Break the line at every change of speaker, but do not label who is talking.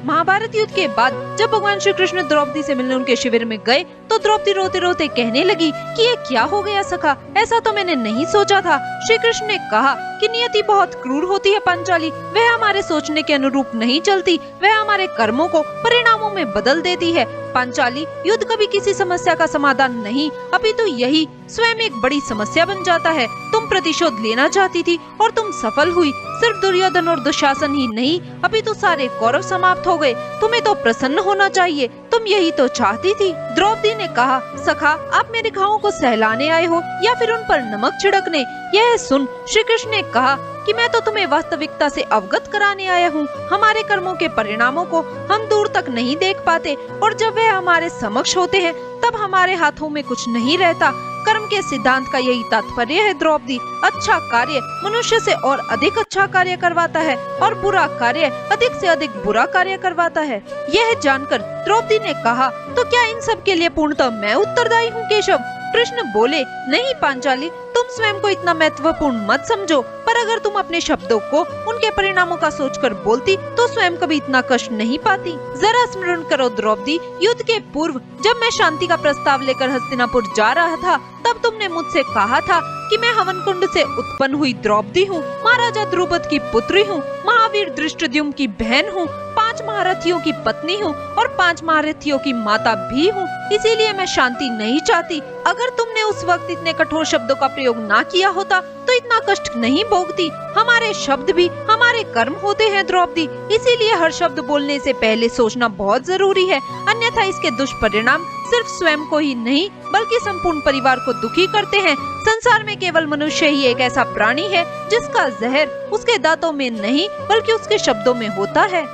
महाभारत युद्ध के बाद जब भगवान श्री कृष्ण द्रौपदी से मिलने उनके शिविर में गए तो द्रौपदी रोते रोते कहने लगी कि ये क्या हो गया सखा, ऐसा तो मैंने नहीं सोचा था। श्री कृष्ण ने कहा कि नियति बहुत क्रूर होती है पांचाली, वह हमारे सोचने के अनुरूप नहीं चलती, वह हमारे कर्मों को परिणामों में बदल देती है। पांचाली, युद्ध कभी किसी समस्या का समाधान नहीं, अपितु यही स्वयं एक बड़ी समस्या बन जाता है। तुम प्रतिशोध लेना चाहती थी और तुम सफल हुई। सिर्फ दुर्योधन और दुशासन ही नहीं, अपितु सारे कौरव समाप्त हो गए। तुम्हें तो प्रसन्न होना चाहिए, तुम यही तो चाहती थी। द्रौपदी ने कहा, सखा, आप मेरे घावों को सहलाने आए हो या फिर उन पर नमक छिड़कने? यह सुन श्री कृष्ण ने कहा कि मैं तो तुम्हें वास्तविकता से अवगत कराने आया हूँ। हमारे कर्मों के परिणामों को हम दूर तक नहीं देख पाते और जब वह हमारे समक्ष होते हैं तब हमारे हाथों में कुछ नहीं रहता। कर्म के सिद्धांत का यही तात्पर्य है द्रौपदी। अच्छा कार्य मनुष्य से और अधिक अच्छा कार्य करवाता है और बुरा कार्य अधिक से अधिक बुरा कार्य करवाता है। यह जानकर द्रौपदी ने कहा, तो क्या इन सब के लिए पूर्णतः मैं उत्तरदायी हूँ केशव? कृष्ण बोले, नहीं पांचाली, तुम स्वयं को इतना महत्वपूर्ण मत समझो, पर अगर तुम अपने शब्दों को उनके परिणामों का सोचकर बोलती तो स्वयं कभी इतना कष्ट नहीं पाती। जरा स्मरण करो द्रौपदी, युद्ध के पूर्व जब मैं शांति का प्रस्ताव लेकर हस्तिनापुर जा रहा था तब तुमने मुझसे कहा था कि मैं हवन कुंड से उत्पन्न हुई द्रौपदी हूँ, महाराजा द्रुपद की पुत्री हूँ, महावीर धृष्टद्युम्न की बहन हूँ, 5 महारथियों की पत्नी हूँ और 5 महारथियों की माता भी हूँ, इसीलिए मैं शांति नहीं चाहती। अगर तुमने उस वक्त इतने कठोर शब्दों का प्रयोग ना किया होता तो इतना कष्ट नहीं भोगती। हमारे शब्द भी हमारे कर्म होते हैं द्रौपदी, इसीलिए हर शब्द बोलने से पहले सोचना बहुत जरूरी है, अन्यथा इसके दुष्परिणाम सिर्फ स्वयं को ही नहीं बल्कि संपूर्ण परिवार को दुखी करते हैं। संसार में केवल मनुष्य ही एक ऐसा प्राणी है जिसका जहर उसके दांतों में नहीं बल्कि उसके शब्दों में होता है।